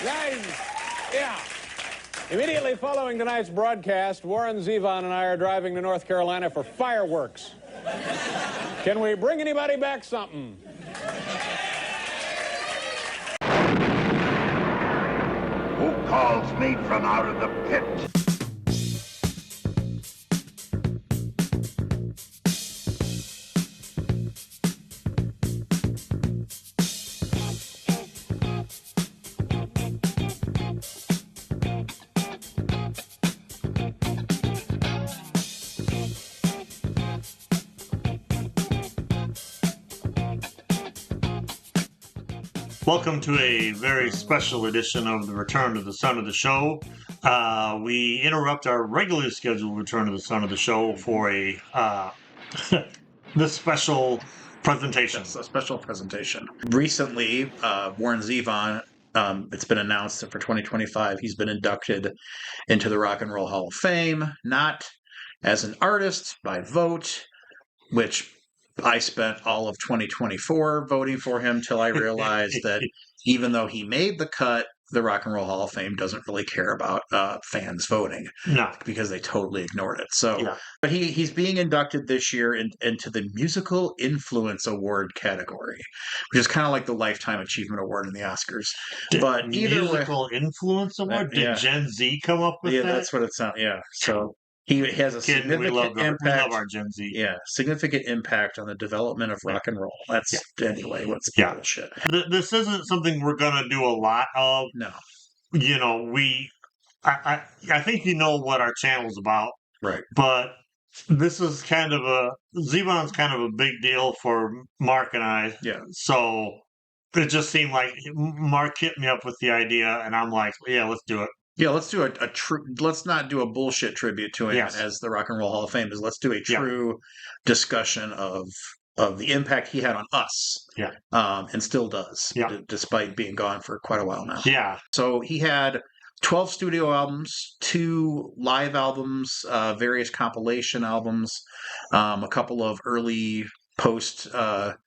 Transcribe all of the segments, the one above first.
Guys, yeah. Immediately following tonight's broadcast, Warren Zevon and I are driving to North Carolina for fireworks. Can we bring anybody back something? Who calls me from out of the pit? Welcome to a very special edition of the Return to the Sun of the Show. We interrupt our regularly scheduled Return to the Sun of the Show for this special presentation. Yes, a special presentation. Recently, Warren Zevon, it's been announced that for 2025, he's been inducted into the Rock and Roll Hall of Fame, not as an artist by vote, which I spent all of 2024 voting for him till I realized that even though he made the cut, the Rock and Roll Hall of Fame doesn't really care about fans voting. No. Because they totally ignored it. So, Yeah. But he's being inducted this year into the Musical Influence Award category, which is kind of like the Lifetime Achievement Award in the Oscars. But either Musical Influence Award? Did yeah. Gen Z come up with that? Yeah, that's what it sounds. Yeah, so he has a significant impact. We love our Gen Z. Yeah, significant impact on the development of rock and roll. That's anyway. What's bullshit? This isn't something we're gonna do a lot of. No, you know, I think you know what our channel's about, right? But this is kind of Zevon's kind of a big deal for Mark and I. Yeah. So it just seemed like Mark hit me up with the idea, and I'm like, yeah, let's do it. Yeah, let's do let's not do a bullshit tribute to him as the Rock and Roll Hall of Fame is. Let's do a true discussion of the impact he had on us. Yeah. And still does. Yeah. Despite being gone for quite a while now. Yeah. So he had 12 studio albums, 2 live albums, various compilation albums, a couple of early posthumous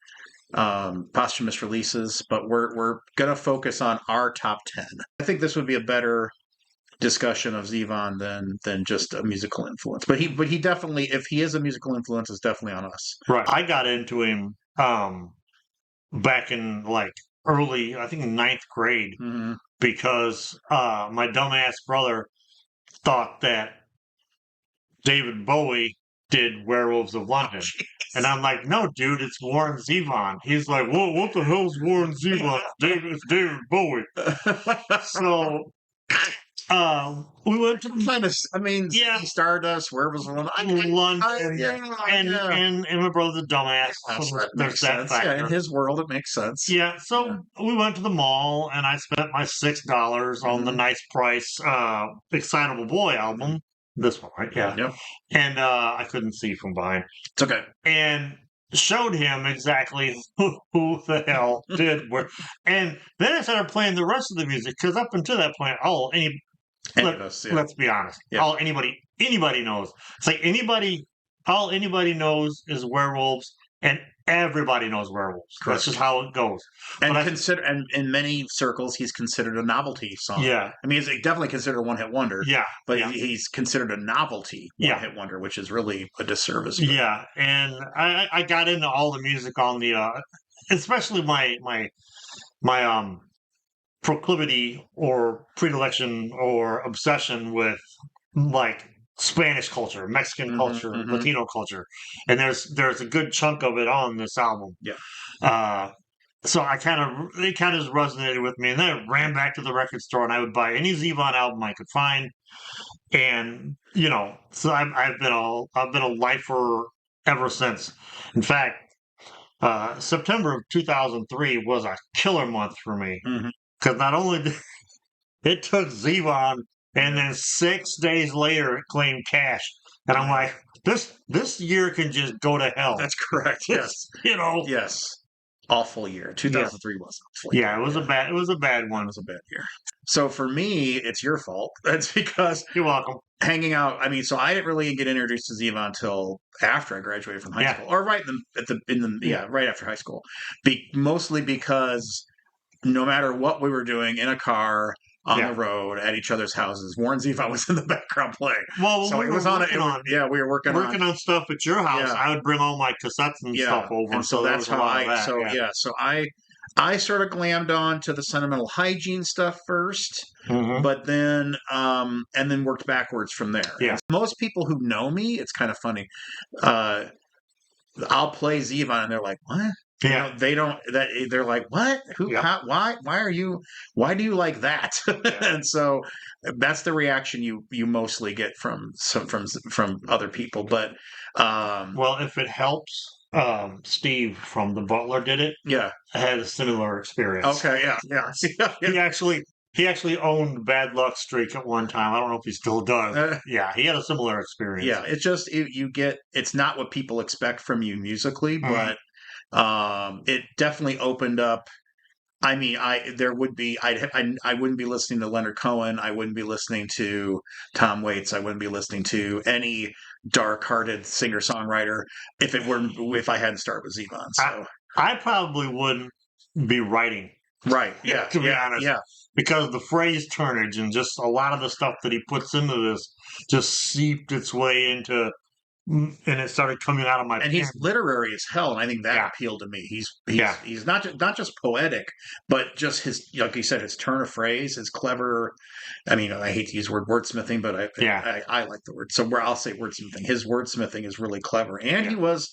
releases, but we're gonna focus on our top 10. I think this would be a better discussion of Zevon than just a musical influence. But he definitely, if he is a musical influence, is definitely on us. Right. I got into him back in like early, I think in 9th grade, because my dumbass brother thought that David Bowie did Werewolves of London. And I'm like, no, dude, it's Warren Zevon. He's like, whoa, what the hell's Warren Zevon? It's David Bowie. So we went to Stardust, Werewolves of London, and my brother's a dumbass. So there's that factor. Yeah, in his world, it makes sense. Yeah, so we went to the mall, and I spent my $6 on the Nice Price Excitable Boy album. This one, right? Yeah. Yep. And I couldn't see from behind. It's okay. And showed him exactly who the hell did where. And then I started playing the rest of the music, because up until that point, let's be honest. Yeah. All anybody knows. It's like all anybody knows is Werewolves, and everybody knows Werewolves. Correct. That's just how it goes. And and in many circles, he's considered a novelty song. Yeah. I mean, he's definitely considered a one-hit wonder. Yeah. But he's considered a novelty one-hit wonder, which is really a disservice. Yeah. And I got into all the music on the, especially my proclivity or predilection or obsession with like Spanish culture, Mexican culture, Latino culture, and there's a good chunk of it on this album. Yeah. So it kind of just resonated with me, and then I ran back to the record store and I would buy any Zevon album I could find, and so I've been a lifer ever since. In fact, September of 2003 was a killer month for me, because not only did it took Zevon, and then 6 days later it claimed cash, and I'm like, this year can just go to hell. That's correct. Yes. Yes. Awful year. 2003 was awful. Yeah, it was a bad one. It was a bad year. So for me, it's your fault. That's because you're welcome. Hanging out. I mean, so I didn't really get introduced to Zevon until after I graduated from high school, or right after high school. Mostly because no matter what we were doing in a car, on Yeah. the road, at each other's houses, Warren Zevon was in the background playing. Well, So we it were was on working on yeah, we were working on stuff at your house. Yeah. I would bring all my cassettes and stuff over, and so there that's was a how lot of that. so I sort of glammed on to the sentimental hygiene stuff first, Mhm. but then and then worked backwards from there. Yeah. And most people who know me, it's kind of funny. I'll play Zevon and they're like, "What?" You Yeah. know, they don't. That they're like, "What? Who? Yeah. How, why? Why are you? Why do you like that?" And so that's the reaction you mostly get from other people. But Well, if it helps, Steve from The Butler did it. yeah, Had a similar experience. okay, yeah. He actually owned Bad Luck Streak at one time. I don't know if he still does. Yeah, he had a similar experience. Yeah, it's just you get it's not what people expect from you musically, Mhm. but it definitely opened up. I mean, there would be I wouldn't be listening to Leonard Cohen. I wouldn't be listening to Tom Waits. I wouldn't be listening to any dark-hearted singer-songwriter if I hadn't started with Zevon. So I probably wouldn't be writing, right, yeah, to be honest. yeah. Because the phrase turnage and just a lot of the stuff that he puts into this just seeped its way into, and it started coming out of my And he's pen. literary as hell, and I think that Yeah. appealed to me. He's Yeah. he's not just poetic, but just his, like you said, his turn of phrase, his clever. I mean, I hate to use the word wordsmithing, but I like the word. So where I'll say wordsmithing, his wordsmithing is really clever, and he was.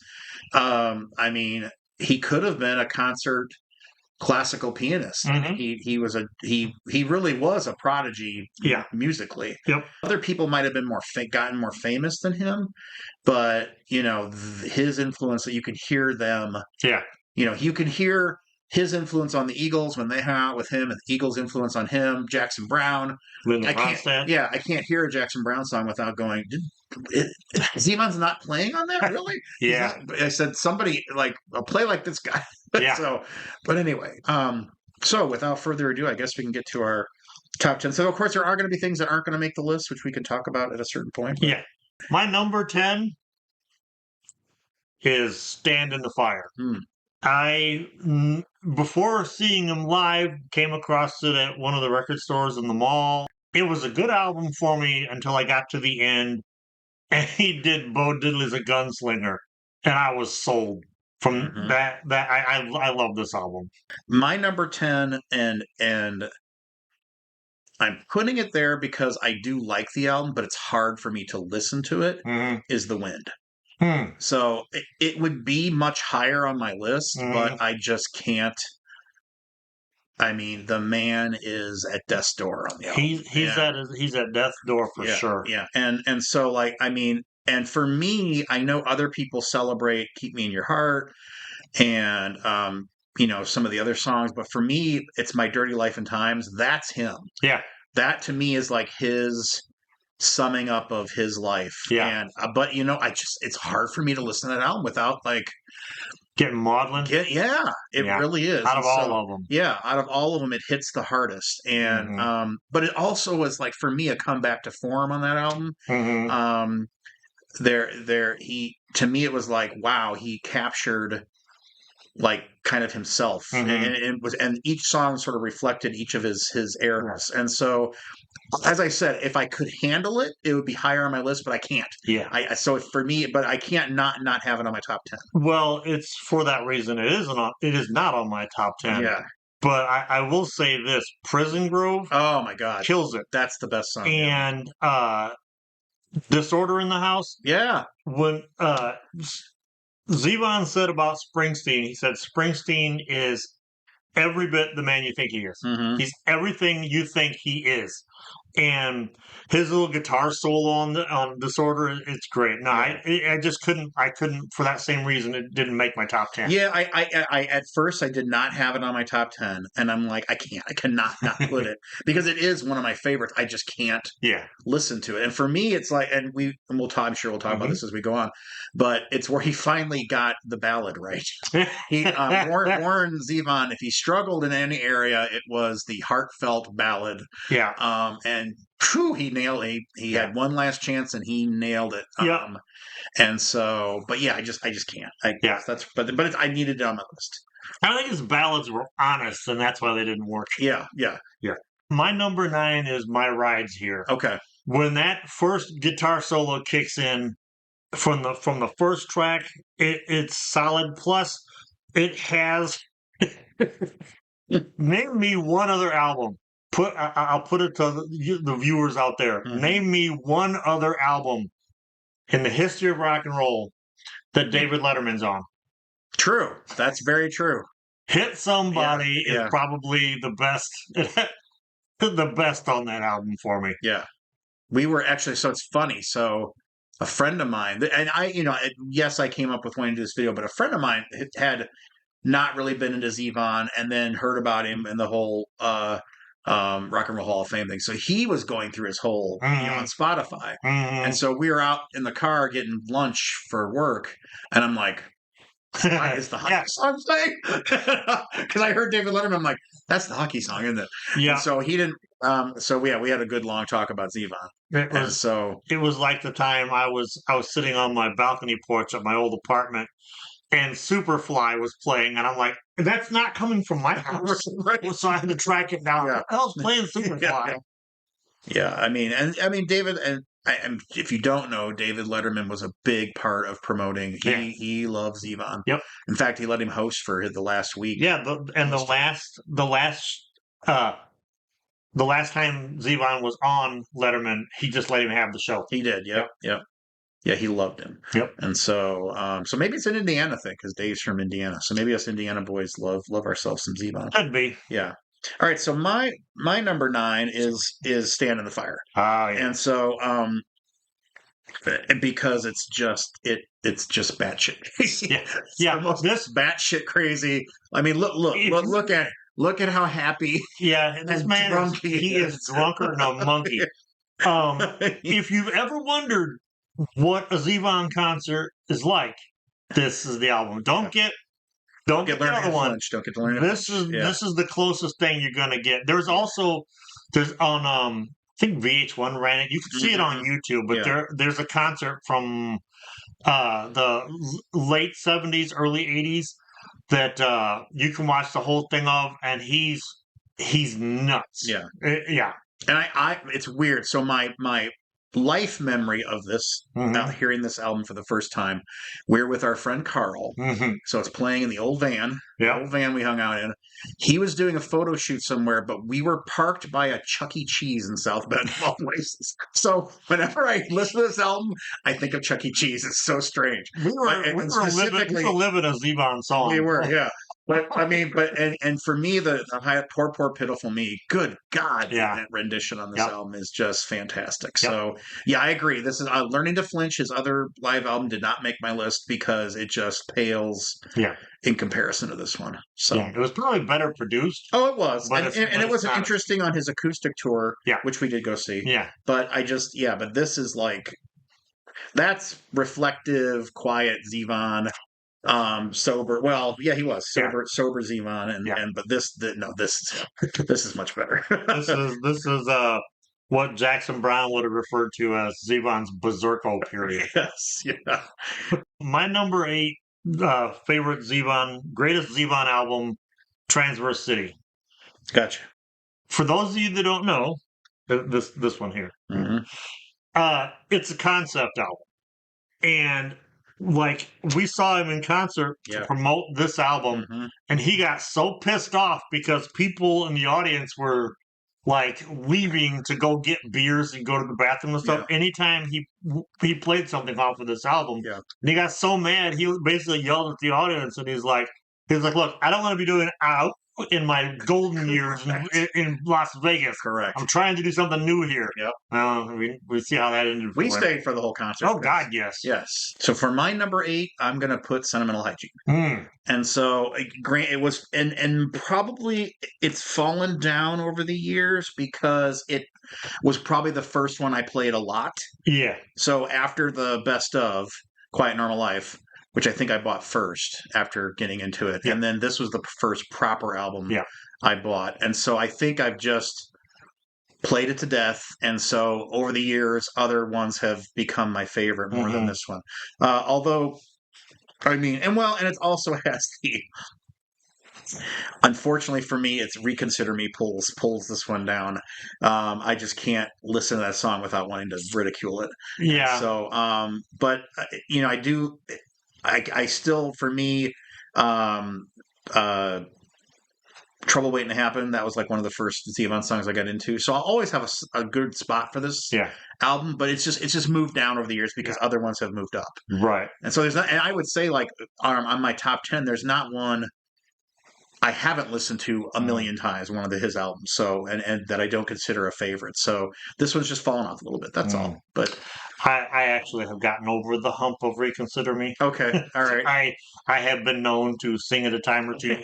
I mean, he could have been a concert classical pianist. I mean, he really was a prodigy. Yeah. Musically. Yep. Other people might have been gotten more famous than him, but you know his influence. You can hear them. Yeah. You know, you can hear his influence on the Eagles when they hang out with him, and the Eagles' influence on him. Jackson Brown. Lyndon I can't. Ronstadt. Yeah, I can't hear a Jackson Brown song without going. Zevon's not playing on that, really? Yeah. I said somebody like play like this guy. Yeah. So, but anyway, so without further ado, I guess we can get to our top 10. So, of course, there are going to be things that aren't going to make the list, which we can talk about at a certain point. But Yeah. My number 10 is Stand in the Fire. Before seeing him live, came across it at one of the record stores in the mall. It was a good album for me until I got to the end, and he did Bo Diddley's A Gunslinger, and I was sold. From that I love this album. My number 10, and I'm putting it there because I do like the album, but it's hard for me to listen to it, is The Wind. So it would be much higher on my list, but I just can't. I mean, the man is at death's door on the album. He's at death's door for sure. Yeah, and so like I mean, and for me, I know other people celebrate "Keep Me in Your Heart" and you know some of the other songs, but for me, it's "My Dirty Life and Times." That's him. Yeah, that to me is like his summing up of his life. Yeah, and but you know, it's hard for me to listen to that album without like getting maudlin. It really is. Out of all of them. Yeah, out of all of them, it hits the hardest. And but it also was like for me a comeback to form on that album. He to me it was like wow, he captured like kind of himself, and it was, and each song sort of reflected each of his eras. And so, as I said, if I could handle it, it would be higher on my list, but I can't. Yeah. So for me, but I can't not have it on my top 10. Well, it's for that reason it is not on my top 10. Yeah. But I will say this: Prison Grove. Oh my God, kills it. That's the best song. And Disorder in the House. Yeah. When Zevon said about Springsteen, he said Springsteen is every bit the man you think he is. He's everything you think he is. And his little guitar solo on Disorder, it's great. No, I just couldn't. I couldn't for that same reason. It didn't make my top 10. Yeah, I at first I did not have it on my top 10, and I'm like, I cannot not put it because it is one of my favorites. I just can't listen to it. And for me, it's like, and we'll talk. I'm sure we'll talk about this as we go on, but it's where he finally got the ballad right. Warren Zevon, if he struggled in any area, it was the heartfelt ballad. Yeah. And he nailed it. He had one last chance and he nailed it. And so, but yeah, I just can't. But I needed it on my list. I think his ballads were honest, and that's why they didn't work. Yeah. My number 9 is My Rides Here. Okay. When that first guitar solo kicks in from the first track, it's solid. Plus, it has name me one other album. I'll put it to the viewers out there. Mhm. Name me one other album in the history of rock and roll that David Letterman's on. True. That's very true. Hit Somebody Yeah. is probably the best, the best on that album for me. Yeah. We were actually, so it's funny. So a friend of mine, and yes, I came up with wanting to do this video, but a friend of mine had not really been into Zevon and then heard about him and the whole Rock and Roll Hall of Fame thing. So he was going through his whole, on Spotify. And so we were out in the car getting lunch for work, and I'm like, what is the hockey song saying? Because I heard David Letterman, I'm like, that's the hockey song, isn't it? Yeah. And so he didn't. We had a good long talk about Zevon. It was like the time I was sitting on my balcony porch at my old apartment, and Superfly was playing, and I'm like, that's not coming from my house. Right. So I had to track it down. Yeah. I was playing Superfly. Yeah, I mean, David, and if you don't know, David Letterman was a big part of promoting. He loves Zevon. Yep. In fact, he let him host for the last week. Yeah, the last time Zevon was on Letterman, he just let him have the show. He did. Yep. Yeah, he loved him. Yep. And so, so maybe it's an Indiana thing because Dave's from Indiana. So maybe us Indiana boys love ourselves some Zevon. Could be. Yeah. All right. So my number 9 is Stand in the Fire. Oh, yeah. And so, because it's just batshit crazy. Yeah. This batshit crazy. I mean, look at how happy. Yeah, this man is drunker than a monkey. If you've ever wondered what a Zevon concert is like, this is the album. Don't get the other one. Don't get the learning. This is the closest thing you're gonna get. There's on I think VH1 ran it. You can see it on YouTube, but there's a concert from the late 70s, early 80s that you can watch the whole thing of, and he's nuts. Yeah. Yeah. And I it's weird. So my life memory of this, hearing this album for the first time, we're with our friend Carl. So it's playing in the old van. Yeah. Old van we hung out in. He was doing a photo shoot somewhere, but we were parked by a Chuck E. Cheese in South Bend of all places. So whenever I listen to this album, I think of Chuck E. Cheese. It's so strange. We were living a Zevon song. We were, yeah. But I mean, and for me, the poor pitiful me. Good God, that rendition on this album is just fantastic. So I agree. This is Learning to Flinch. His other live album did not make my list because it just pales in comparison to this one. So it was probably better produced. Oh, it was, and it was not interesting on his acoustic tour, which we did go see. Yeah, but but this is like that's reflective, quiet Zevon. Sober. Well, he was sober Zevon, but this is much better. this is what Jackson Browne would have referred to as Zevon's berserko period. Yes, yeah. My number 8 favorite greatest Zevon album, Transverse City. Gotcha. For those of you that don't know, this one here, it's a concept album, and like we saw him in concert to promote this album, and he got so pissed off because people in the audience were like leaving to go get beers and go to the bathroom and stuff. Anytime he played something off of this album, and he got so mad, he basically yelled at the audience, and he's like, look, I don't want to be doing out in my golden years in Las Vegas. Correct. I'm trying to do something new here. Yep. We see how that ended. We stayed for the whole concert. Oh, God, yes. Yes. So for my number 8, I'm going to put Sentimental Hygiene. And so, Grant, it was, and probably it's fallen down over the years because it was probably the first one I played a lot. Yeah. So after the best of Quiet Normal Life, which I think I bought first after getting into it. And then this was the first proper album I bought. And so I think I've just played it to death. And so over the years, other ones have become my favorite more than this one. Although, I mean, and it also has unfortunately for me, it's Reconsider Me pulls this one down. I just can't listen to that song without wanting to ridicule it. Yeah. So, but I do. I still, for me, um, uh, Trouble Waiting to Happen. That was like one of the first Zevon songs I got into. So I'll always have a good spot for this album, but it's just moved down over the years because other ones have moved up. Right. And so there's not, and I would say like on my top 10, there's not one I haven't listened to a million times, one of his albums. So, and that I don't consider a favorite. So this one's just fallen off a little bit. That's all. But I actually have gotten over the hump of Reconsider Me. okay, all right. I have been known to sing it a time or two,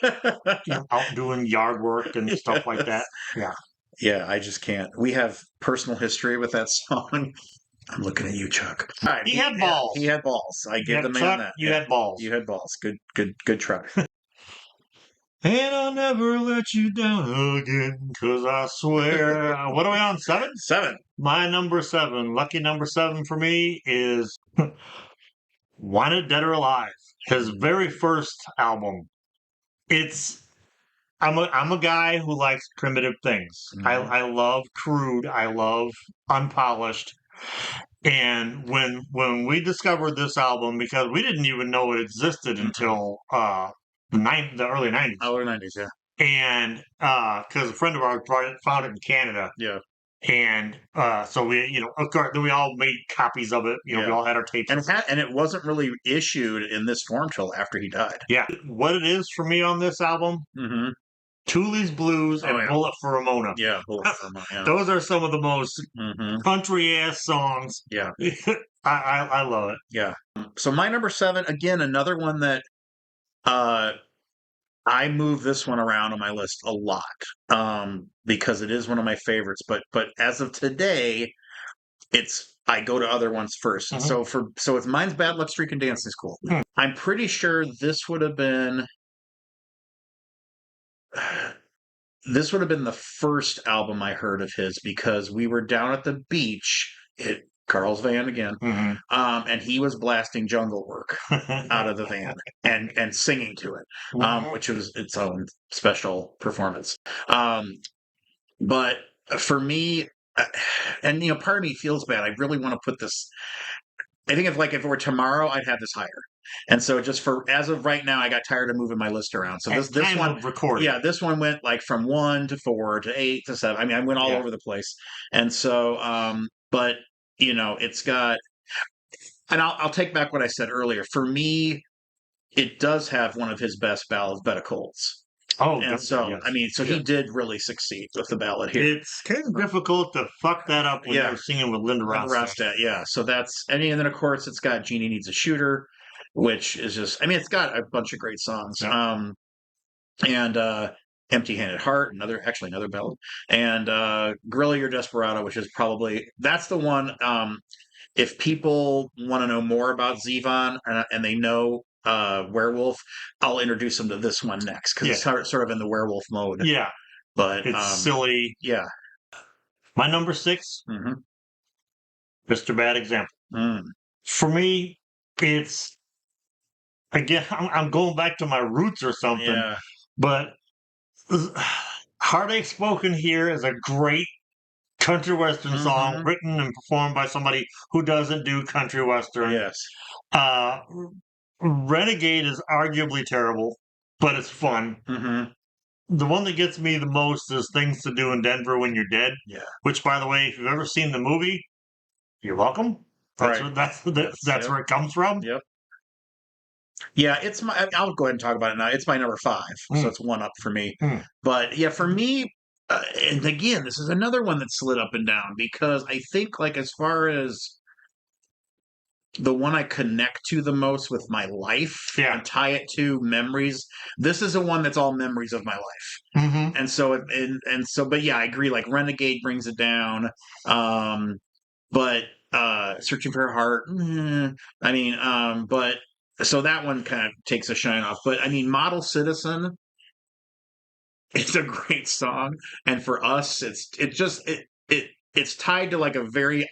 out doing yard work and stuff like that. Yeah. Yeah, I just can't. We have personal history with that song. I'm looking at you, Chuck. Right, he had balls. He had balls. I give the man Chuck, that. You had balls. You had balls. Good try. And I'll never let you down again, 'cause I swear. What are we on? 7? 7. My number 7, lucky number 7 for me is Wanted Dead or Alive. His very first album. I'm a guy who likes primitive things. I love crude. I love unpolished. And when we discovered this album, because we didn't even know it existed until the early 90s. Early 90s, yeah. And because a friend of ours found it in Canada. Yeah. And so we, of course, then we all made copies of it. We all had our tapes. And it wasn't really issued in this form till after he died. Yeah. What it is for me on this album, Thule's Blues and Bullet for Ramona. Yeah, Bullet for Ramona. Yeah. Those are some of the most country-ass songs. Yeah. I love it. Yeah. So my number 7, again, another one that I move this one around on my list a lot because it is one of my favorites. But as of today, I go to other ones first. So it's mine's Bad Luck Streak and Dancing School. I'm pretty sure this would have been the first album I heard of his because we were down at the beach at Carl's van again, and he was blasting Jungle Work out of the van and singing to it, which was its own special performance. But for me, and part of me feels bad. I really want to put this. I think if it were tomorrow, I'd have this higher. And so just as of right now, I got tired of moving my list around. So this one recorded. Yeah, this one went like from 1 to 4 to 8 to 7. I mean, I went all over the place. And so, but it's got, and I'll take back what I said earlier. For me, it does have one of his best ballads, Bed of Colds. Oh, and so yes. I mean, so he did really succeed with the ballad here. It's kind of difficult to fuck that up when you're singing with Linda Ronstadt. Yeah. So that's and then of course it's got Jeannie Needs a Shooter, which is just it's got a bunch of great songs. Yeah. And Empty-Handed Heart, another ballad, and Gorilla Your Desperado, which is that's the one. If people want to know more about Zevon and they know Werewolf, I'll introduce them to this one next because it's sort of in the werewolf mode. Yeah, but it's silly. Yeah. My number 6, Mr. Bad Example. For me, it's again. I'm going back to my roots or something. Yeah. But Heartache Spoken Here is a great country western song written and performed by somebody who doesn't do country western. Yes. Renegade is arguably terrible, but it's fun. The one that gets me the most is Things to Do in Denver When You're Dead. Yeah. Which, by the way, if you've ever seen the movie, you're welcome. That's where it comes from. Yep. Yeah, I'll go ahead and talk about it now. It's my number 5, so it's one up for me. But yeah, for me, and again, this is another one that slid up and down because I think as far as the one I connect to the most with my life and tie it to memories, this is a one that's all memories of my life. And so, but yeah, I agree. Renegade brings it down. But Searching for Her Heart, but so that one kind of takes a shine off. But Model Citizen, it's a great song, and for us, it's tied to a very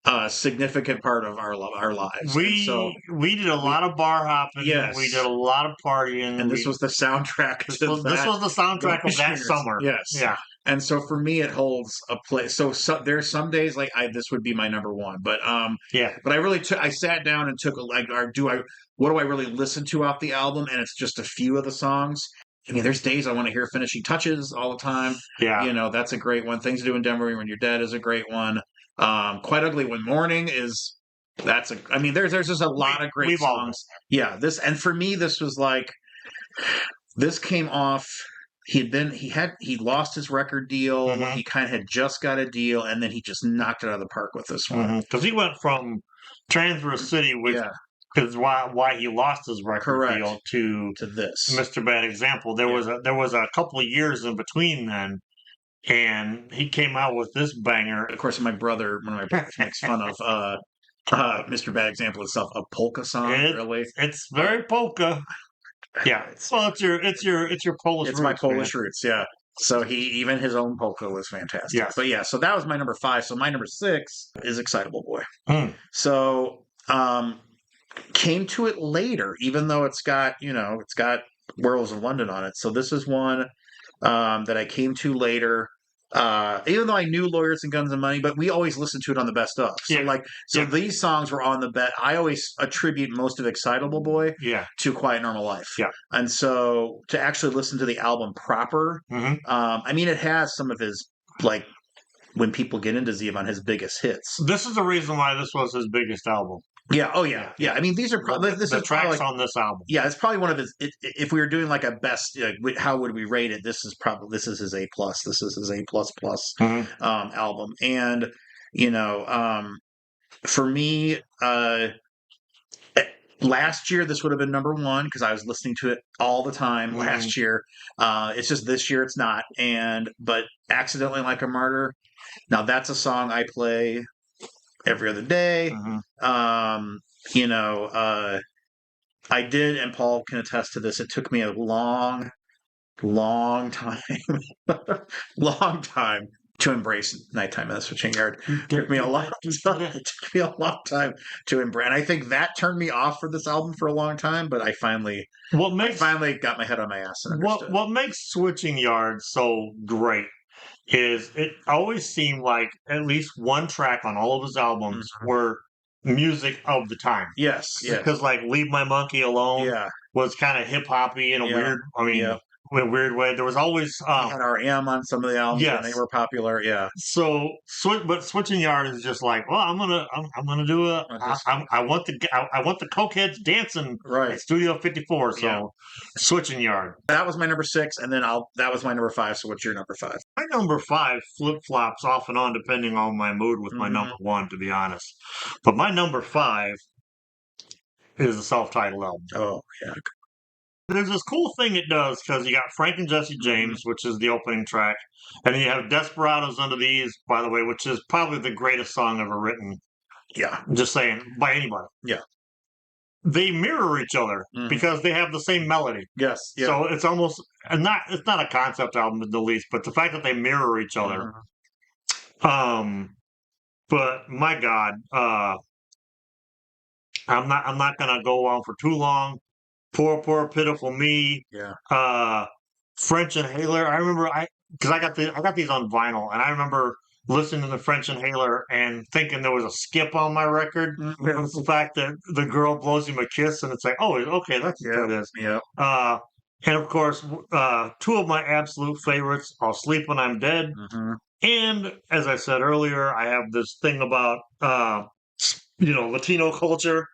a significant part of our lives. And so We did a lot of bar hopping. Yes. We did a lot of partying. and this was the soundtrack this to was that. the soundtrack of those that years. summer. Yes. Yeah. And so for me, it holds a place. So there's some days like this would be my number one, but Yeah. But I really I sat down and took what do I really listen to off the album? And it's just a few of the songs. I mean, there's days I want to hear Finishing Touches all the time. Yeah. You know, that's a great one. Things to Do in Denver When You're Dead is a great one. Quite Ugly When Morning is I mean, there's just a lot of great songs. Yeah, and for me, this was like this came off. He lost his record deal. Mhm. He kind of had just got a deal, and then he just knocked it out of the park with this one. Because he went from Transverse City, which is why he lost his record deal, to this Mr. Bad Example. There was a couple of years in between then, and he came out with this banger. Of course, one of my brothers makes fun of Mr. Bad Example itself, a polka song. Really, it's very polka. Yeah, well, it's your Polish. It's my Polish roots. Yeah. So even his own polka was fantastic. Yes. But yeah, so that was my number 5. So my number 6 is Excitable Boy. Mm. So came to it later, even though it's got Werewolves of London on it. So this is one that I came to later. Even though I knew Lawyers and Guns and Money, but we always listened to it on the best of. So these songs were on the bet. I always attribute most of Excitable Boy to Quiet Normal Life. Yeah. And so to actually listen to the album proper, I mean, it has some of his, like, when people get into Zevon, his biggest hits. This is the reason why this was his biggest album. Yeah. Oh, yeah. Yeah. I mean, these are probably the tracks on this album. Yeah, it's probably one of his. If we were doing like a best, how would we rate it? This is his A plus. This is his A plus album. And for me, last year this would have been number 1 because I was listening to it all the time last year. It's just this year it's not. But Accidentally Like a Martyr. Now that's a song I play every other day. I did, and Paul can attest to this. It took me a long time, long time to embrace Nighttime in the Switching Yard. It took me a long time to embrace, and I think that turned me off for this album for a long time. But I finally got my head on my ass and understood. What makes Switching Yard so great is it always seemed like at least one track on all of his albums were music of the time. Yes. Because like Leave My Monkey Alone was kind of hip hoppy in a in a weird way. There was always had R.E.M. on some of the albums when they were popular. Yeah. So, but Switching Yard is just like, well, I'm gonna do I want the cokeheads dancing at Studio 54. So, Switching Yard. That was my number 6, and then that was my number 5. So, what's your number 5? My number 5 flip flops off and on depending on my mood with my number 1, to be honest. But my number 5 is a self-titled album. Oh yeah. There's this cool thing it does because you got Frank and Jesse James, which is the opening track, and then you have Desperados Under These, by the way, which is probably the greatest song ever written. Yeah. Just saying, by anybody. Yeah. They mirror each other because they have the same melody. Yes. Yeah. So it's almost it's not a concept album in the least, but the fact that they mirror each other. But my God, I'm not gonna go on for too long. Poor Pitiful Me. Yeah. French Inhaler. I remember because I got these on vinyl, and I remember listening to the French Inhaler and thinking there was a skip on my record. It was the fact that the girl blows him a kiss, and it's like, oh, okay, that's what it is. Yeah. And of course, 2 of my absolute favorites: I'll Sleep When I'm Dead, and as I said earlier, I have this thing about Latino culture.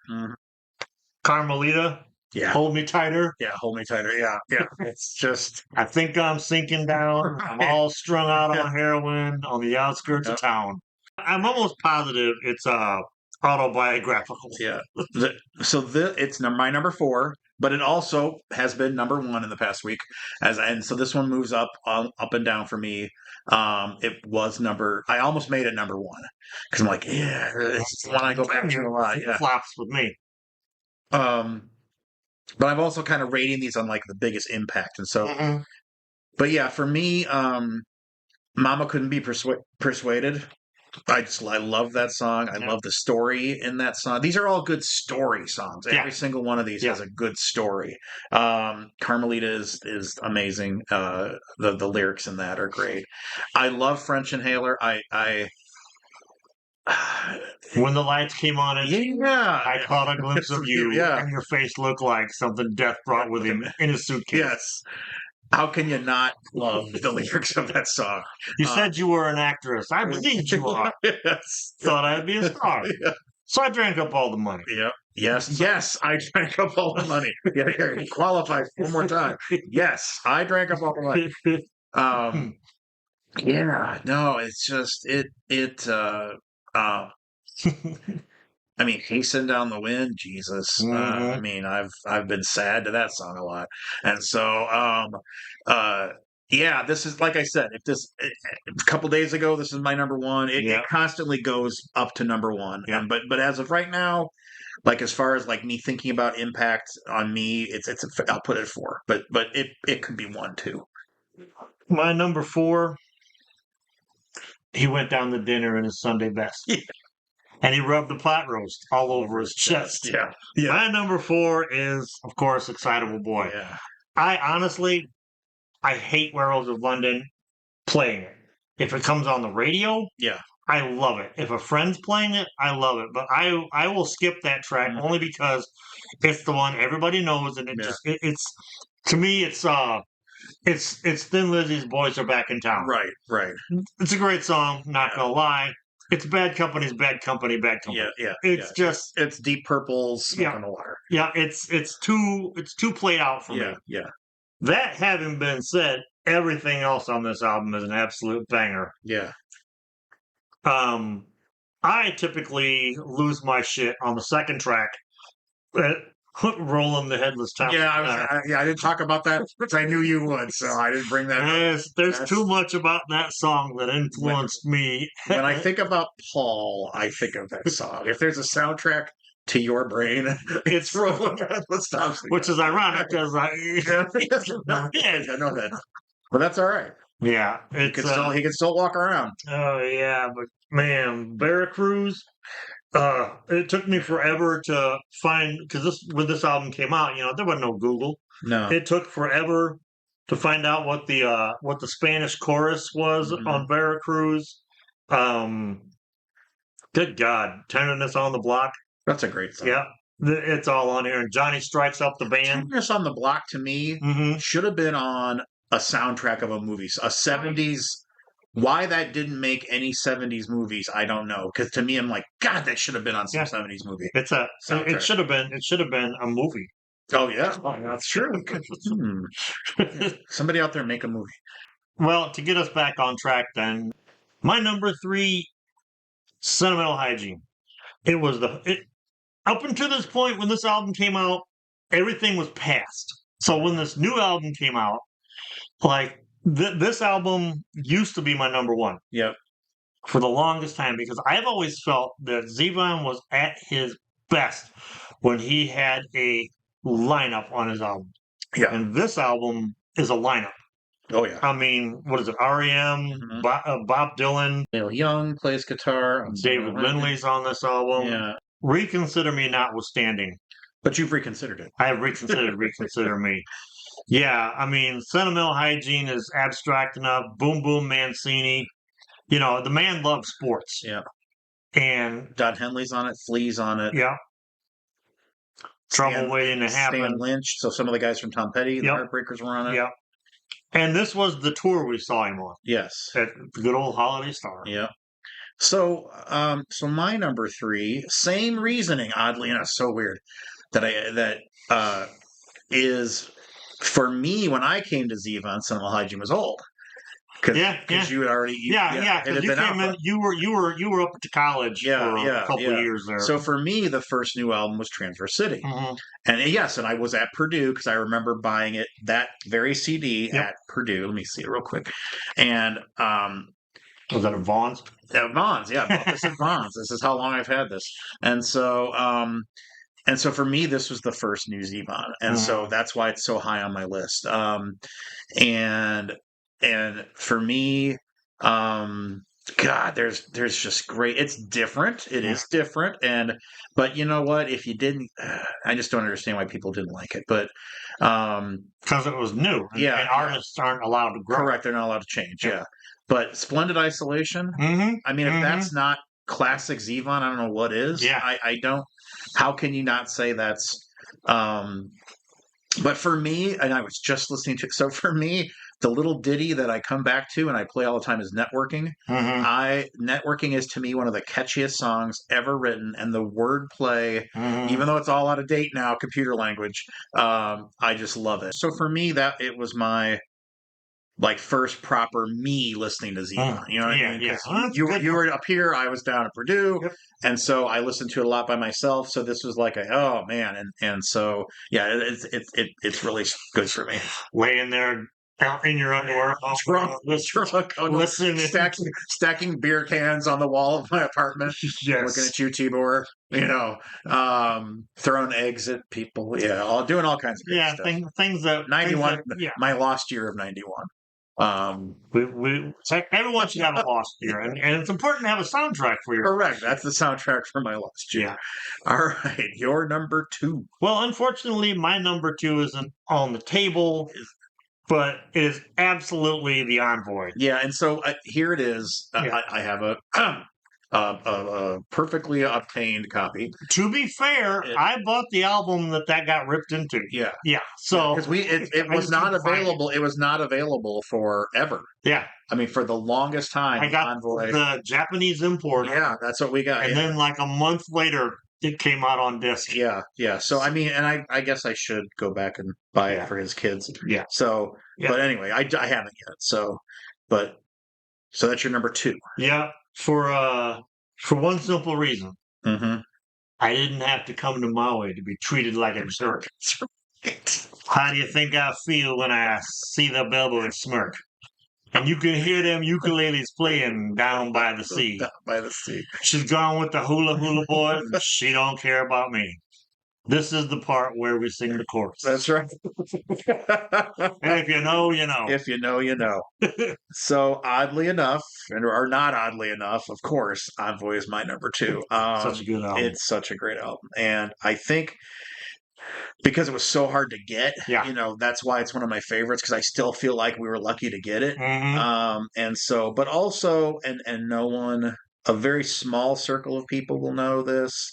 Carmelita. Yeah. Hold Me Tighter. Yeah, Hold Me Tighter. Yeah. It's just... I think I'm sinking down. I'm all strung out on heroin on the outskirts of town. I'm almost positive it's autobiographical. Yeah. It's my number 4, but it also has been number 1 in the past week. And so this one moves up and down for me. It was I almost made it number 1 because I'm like, yeah, it's one I go back to a lot. Yeah. Flops with me. But I'm also kind of rating these on like the biggest impact. And so, but yeah, for me, Mama Couldn't Be Persuaded I love that song. I love the story in that song. These are all good story songs. Every single one of these has a good story. Carmelita is amazing. The lyrics in that are great. I love French Inhaler. I When the lights came on, I yeah. caught a glimpse of you, Yeah. and your face looked like something death brought with him in his suitcase. Yes. How can you not love the lyrics of that song? You said you were an actress. I believed you are. Yes. Thought I'd be a star. Yeah. So I drank up all the money. Yep. Yes. I drank up all the money. Yeah, here, qualify one more time. Yes, I drank up all the money. Um, yeah, no, it's just uh I mean, hasten down the wind, Jesus. I mean, I've been sad to that song a lot, and so uh, yeah, this is like I said. If this a couple days ago, this is my number one. It constantly goes up to number one, and but as of right now, like as far as like me thinking about impact on me, I'll put it at 4, but it could be 1 too. My number 4, he went down to dinner in his Sunday best. Yeah. And he rubbed the pot roast all over his chest. Yeah. My number 4 is, of course, Excitable Boy. Yeah. I honestly, I hate Werewolves of London playing it. If it comes on the radio, Yeah. I love it. If a friend's playing it, I love it. But I will skip that track only because it's the one everybody knows, and it's to me it's Thin Lizzy's Boys Are Back in Town. Right. It's a great song, not gonna lie. It's Bad Company's Bad Company, Bad Company. Yeah. It's Deep Purple's Smoke on the Water. Yeah, it's too played out for me. Yeah. That having been said, everything else on this album is an absolute banger. Yeah. I typically lose my shit on the second track, Rolling the Headless Top. I didn't talk about that because I knew you would, so I didn't bring that up. There's too much about that song that influenced me. When I think about Paul, I think of that song. If there's a soundtrack to your brain, it's Rolling the Headless Top. Which is ironic because I know that. But that's all right. Yeah. He can still walk around. Oh, yeah. But, man, Veracruz, it took me forever to find, because when this album came out, there wasn't no Google. No. It took forever to find out what the Spanish chorus was on Veracruz. Good God. Tenderness on the Block. That's a great song. Yeah. It's all on here. And Johnny Strikes Up the Band. Tenderness on the Block, to me, should have been on a soundtrack of a movie. A 70s. Why that didn't make any 70s movies, I don't know. Because to me, I'm like, God, that should have been on some 70s movie. It should have been a movie. Oh, yeah. Oh, that's true. Somebody out there make a movie. Well, to get us back on track then, my number 3, Sentimental Hygiene. It was up until this point when this album came out, everything was past. So when this new album came out, like this album used to be my number 1. Yep. For the longest time, because I've always felt that Zevon was at his best when he had a lineup on his album. Yeah. And this album is a lineup. Oh, yeah. I mean, what is it? R.E.M., Bob Dylan. Neil Young plays guitar. David Lindley's on this album. Yeah. Reconsider Me notwithstanding. But you've reconsidered it. I have reconsidered Reconsider Me. Yeah, I mean, Sentimental Hygiene is abstract enough. Boom Boom Mancini. The man loves sports. Yeah. And Don Henley's on it. Flea's on it. Yeah. Trouble Waiting to Happen. Stan Lynch. So some of the guys from Tom Petty, the Heartbreakers were on it. Yeah. And this was the tour we saw him on. Yes. At the good old Holiday Star. Yeah. So my number 3, same reasoning, oddly enough, so weird, that is for me when I came to Zevon, Sentimental Hygiene was old. Because you had already because you came in, you were up to college for a couple of years there. So for me, the first new album was Transverse City, and I was at Purdue because I remember buying that very CD at Purdue. Let me see it real quick, and was that a Vaughn's? At Vaughn's, yeah. This is Vaughn's. This is how long I've had this, and so for me, this was the first new Zevon, and so that's why it's so high on my list. And for me, I don't know. God, there's just great. It's different. It is different, but you know what? If you didn't, I just don't understand why people didn't like it. But because it was new, and artists aren't allowed to grow. correct. They're not allowed to change. Yeah, but Splendid Isolation. Mm-hmm. I mean, if that's not classic Zevon, I don't know what is. Yeah. I don't. How can you not say that's? But for me, and I was just listening to, so for me, the little ditty that I come back to and I play all the time is Networking. Networking is to me one of the catchiest songs ever written, and the wordplay, even though it's all out of date now, computer language, I just love it. So for me, that it was my like first proper me listening to Zevon. You know what I mean? Yeah. You were up here, I was down at Purdue, and so I listened to it a lot by myself. So this was like oh man, and so yeah, it's really good for me. Laying there out in your underwear, listen, stacking beer cans on the wall of my apartment, looking at you, Tibor. You know, throwing eggs at people. Yeah, doing all kinds of stuff. Things that 91. My lost year of 91. Everyone should have a lost year, and it's important to have a soundtrack for your. Correct. That's the soundtrack for my lost year. Yeah. All right, your number 2. Well, unfortunately, my number 2 isn't on the table, but it is absolutely the Envoy. Yeah, and so here it is. I have a perfectly obtained copy. To be fair, I bought the album that got ripped into. Yeah. So because it was not available. It was not available forever. Yeah. I mean, for the longest time, I got Envoy. the Japanese import. Yeah, that's what we got. And then, like a month later, it came out on disc. Yeah. So I mean, and I guess I should go back and buy it for his kids. Yeah. So, but anyway, I haven't yet. So that's your number 2. Yeah. For one simple reason. Mm-hmm. I didn't have to come to Maui to be treated like a jerk. How do you think I feel when I see the bellboys smirk? And you can hear them ukuleles playing down by the sea. Down by the sea. She's gone with the hula hula boys, and she don't care about me. This is the part where we sing the chorus. That's right. And if you know, you know. If you know, you know. So oddly enough, or not oddly enough, of course, Envoy is my number 2. Such a good album. It's such a great album. And I think because it was so hard to get, that's why it's one of my favorites, because I still feel like we were lucky to get it. And so, but also, and no one, a very small circle of people will know this.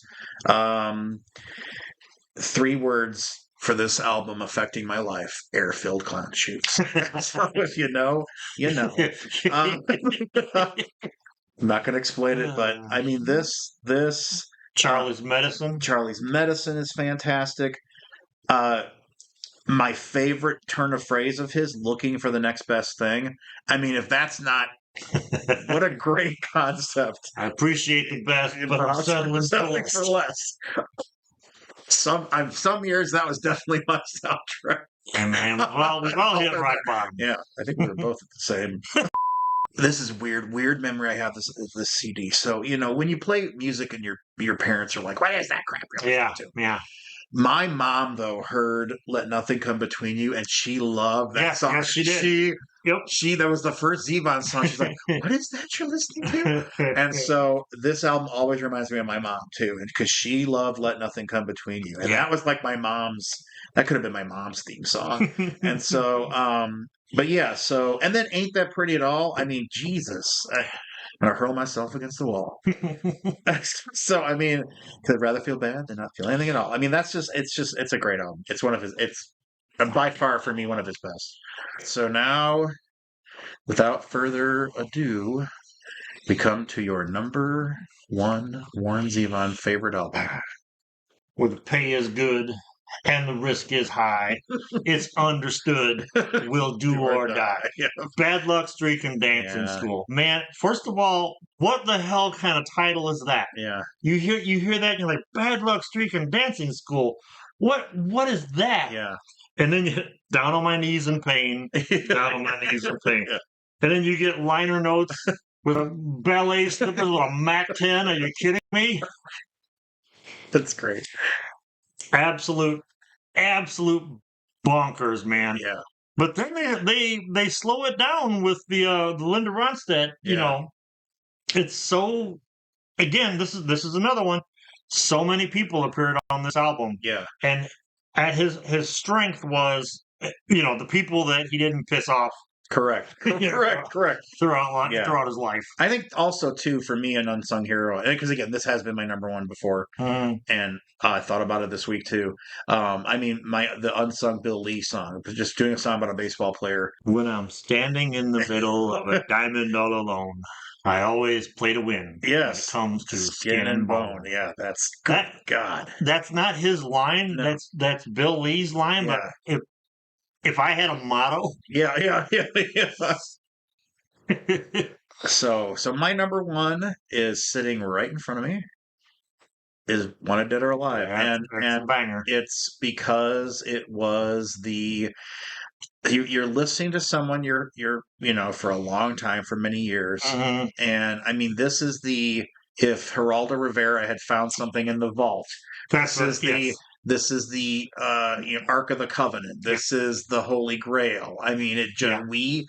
3 words for this album affecting my life: air-filled clown shoes. So if you know, you know. I'm not going to explain it, but I mean this Charlie's Medicine. Charlie's Medicine is fantastic. My favorite turn of phrase of his, looking for the next best thing. I mean, if that's not, what a great concept. I appreciate the best, but I'm settling for less. Some years that was definitely my soundtrack. And well, we've all hit rock bottom. Yeah, I think we were both at the same. This is weird memory I have this CD. So when you play music and your parents are like, "What is that crap you're listening to?" Yeah. My mom though heard "Let Nothing Come Between You" and she loved that song. Yes, she did. That was the first Zevon song. She's like, "What is that you're listening to?" And so this album always reminds me of my mom too, and because she loved "Let Nothing Come Between You," and that was like that could have been my mom's theme song. And so, but yeah, so and then "Ain't That Pretty at All." I mean, Jesus. I'm gonna hurl myself against the wall. So I mean, could rather feel bad than not feel anything at all. I mean, it's a great album. It's one of his. It's by far for me one of his best. So now, without further ado, we come to your number 1 Warren Zevon favorite album. Where the pay is good and the risk is high. It's understood. We'll do or die. Yeah. Bad Luck Streak and Dancing School. Man, first of all, what the hell kind of title is that? Yeah. You hear that and you're like, Bad Luck Streak and Dancing School. What is that? Yeah. And then you down on my knees in pain. Down on my knees in pain. Yeah. And then you get liner notes with a ballet slippers with a Mac 10. Are you kidding me? That's great. Absolute bonkers, man. Yeah. But then they slow it down with the Linda Ronstadt, it's so. Again, this is another one. So many people appeared on this album, Yeah. and at his strength was, the people that he didn't piss off. Correct. Correct. Yeah. Throughout his life. I think also too for me an unsung hero, because again this has been my number one before, and I thought about it this week too. I mean the unsung Bill Lee song, just doing a song about a baseball player. When I'm standing in the middle of a diamond all alone, I always play to win. Yes, when it comes to skin and bone. Yeah, that's That God. That's not his line. No. That's Bill Lee's line. Yeah. But if I had a motto, Yeah. So my number one is sitting right in front of me. Is Wanted Dead or Alive, that's a banger. It's because it was you're listening to someone you're for a long time, for many years, and I mean this is if Geraldo Rivera had found something in the vault. This is the Ark of the Covenant. This is the Holy Grail. I mean, we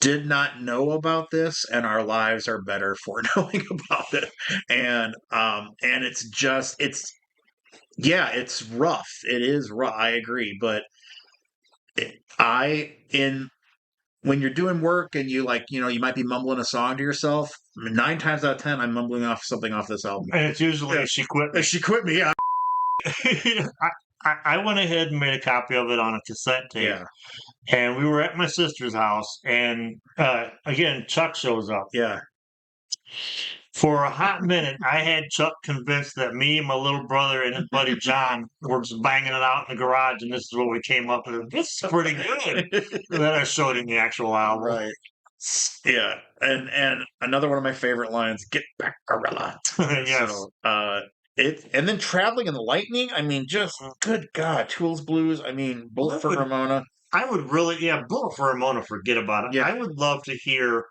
did not know about this, and our lives are better for knowing about it. And it's rough. It is rough. I agree, but when you're doing work and you you might be mumbling a song to yourself. 9 times out of 10, I'm mumbling off something off this album, and it's usually She Quit Me. She Quit Me. Yeah. I went ahead and made a copy of it on a cassette tape. Yeah. And we were at my sister's house, and again, Chuck shows up. Yeah. For a hot minute, I had Chuck convinced that me, my little brother, and his buddy John were just banging it out in the garage, and this is what we came up with. This is pretty good. And then I showed him the actual album. Right. Yeah. And another one of my favorite lines, "Get back, gorilla." Yes. So, and then Traveling in the Lightning. I mean, just good God, Tools Blues. I mean, Bullet for Ramona. I would really, Bullet for Ramona, forget about it. Yeah. I would love to hear,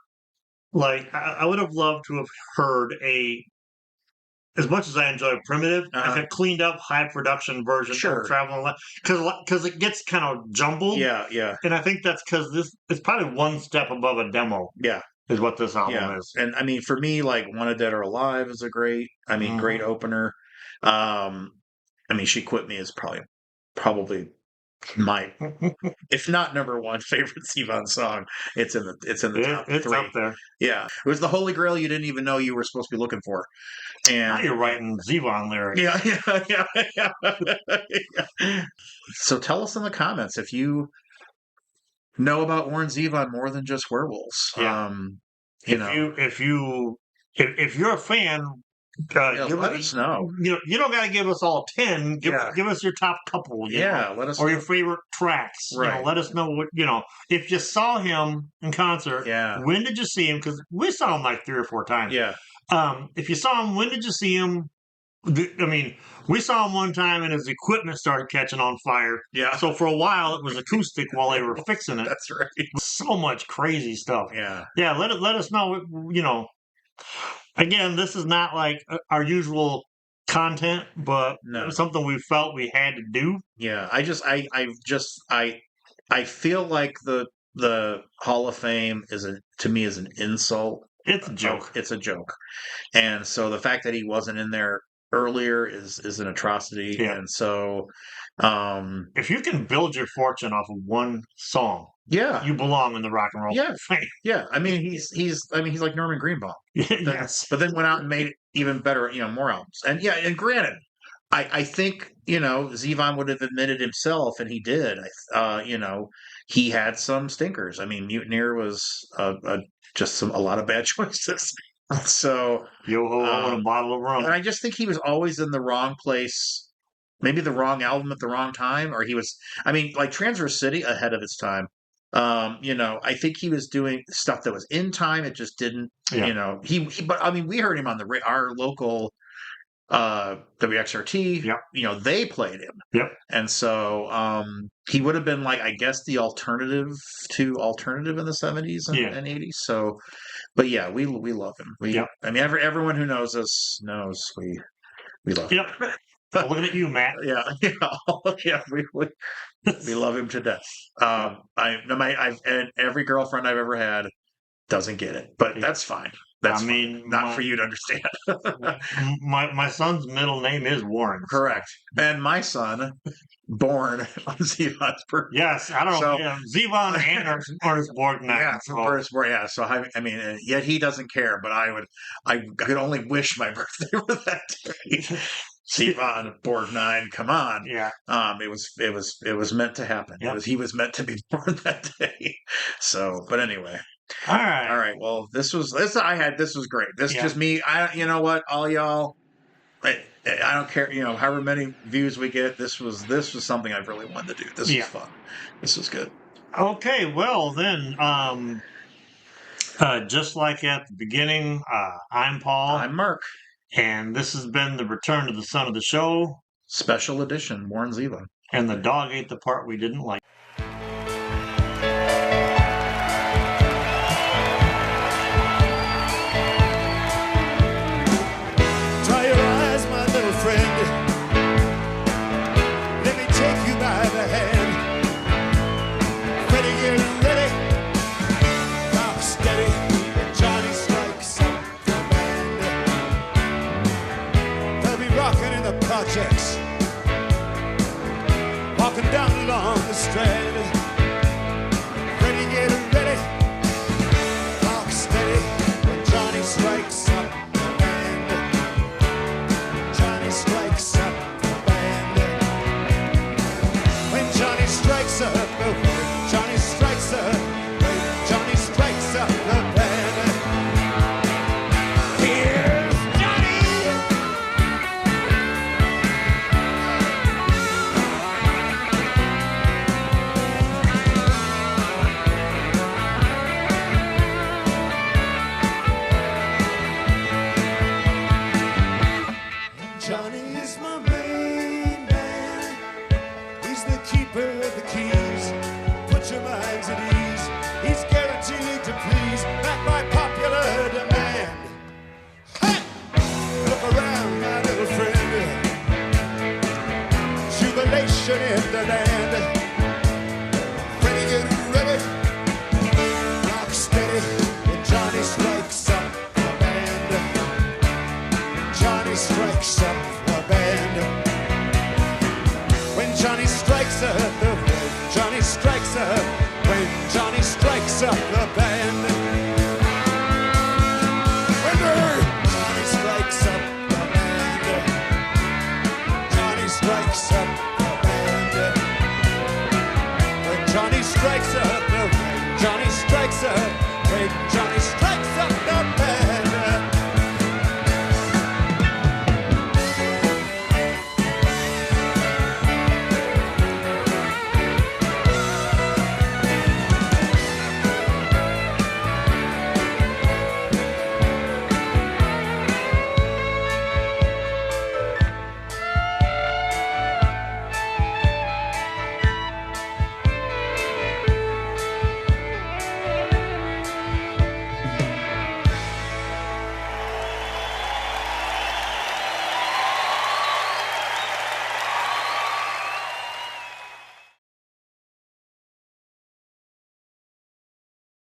I would have loved to have heard as much as I enjoy Primitive, like a cleaned up, high production version of Traveling, because it gets kind of jumbled. Yeah. And I think that's because it's probably one step above a demo. Yeah. Is what this album is. And I mean, for me, Wanted Dead or Alive is a great opener. I mean, She Quit Me is probably my, if not number one favorite Zevon song. It's in the top 3. It's up there. Yeah, it was the Holy Grail you didn't even know you were supposed to be looking for. And now you're writing Zevon lyrics. Yeah. So tell us in the comments if you know about Warren Zevon more than just werewolves. Yeah. If you're a fan, let us know. You don't got to give us all 10. Give us your top couple. Let us or know. Your favorite tracks. Right. Let us know what if you saw him in concert. Yeah. When did you see him? Because we saw him like 3 or 4 times. Yeah. If you saw him, when did you see him? I mean, we saw him one time and his equipment started catching on fire. Yeah. So for a while it was acoustic while they were fixing it. That's right. So much crazy stuff. Yeah. Yeah. Let us know. Again, this is not like our usual content, but something we felt we had to do. Yeah. I feel like the Hall of Fame to me is an insult. It's a joke. It's a joke. And so the fact that he wasn't in there earlier is an atrocity. Yeah. And so if you can build your fortune off of one song, you belong in the Rock and Roll Hall of Fame. Yeah. I mean he's like Norman Greenbaum. Yes. But then went out and made even better, more albums. And and granted, I think, Zevon would have admitted himself, and he did. He had some stinkers. I mean, Mutineer was just a lot of bad choices. So Yo-ho with a bottle of rum. And I just think he was always in the wrong place, maybe the wrong album at the wrong time, or he was. I mean, like Transverse City, ahead of its time. I think he was doing stuff that was in time. It just didn't. Yeah. But I mean, we heard him on our local WXRT. Yep. They played him. Yep. And so he would have been I guess the alternative in the 70s and 80s. So, but yeah, we love him. I mean, everyone who knows us knows we love him. Yep. Looking at you, Matt. Yeah. We love him to death. And every girlfriend I've ever had doesn't get it, but that's fine. That's I mean, not for you to understand. my son's middle name is Warren. Correct. And my son, born on Zevon's birthday. Yes, I don't know. Yeah, Zevon and Ernest Borgnine. Yeah, yeah. So I mean, yet he doesn't care. But I could only wish my birthday were that day. Zevon Borgnine, come on. Yeah. It was meant to happen. Yep. He was meant to be born that day. So, but anyway. All right. All right. Well, this was great. This Yeah. just me. You know what, all y'all. I don't care. You know, however many views we get. This was something I really wanted to do. This was fun. This was good. Okay. Well, then, just like at the beginning, I'm Paul. I'm Mark. And this has been the return of the son of the show. Special edition, Warren Zevon. And the dog ate the part we didn't like. Dry your eyes, my little friend. Let me take you by the hand. Ready, get ready. Rock steady. Johnny strikes up the band. They'll be rocking in the projects, walking down along the strand. Ready, get ready. Rock steady. Johnny strikes up the band. Johnny strikes up the band. When Johnny strikes up the band, Johnny strikes up. When Johnny strikes up the band. Here's Johnny. Johnny is my main man. He's the keeper of the keys. Put your minds at ease. He's guaranteed to please, backed by popular demand. Hey! Look around, my little friend. Jubilation in the land. Ready, get ready. Rock steady. When Johnny strikes up the band. Johnny strikes up the band. When Johnny strikes up the band. Johnny strikes up. When Johnny strikes up the band. When Johnny strikes up the band. Johnny strikes up the band. When Johnny strikes up the band. Johnny strikes up. When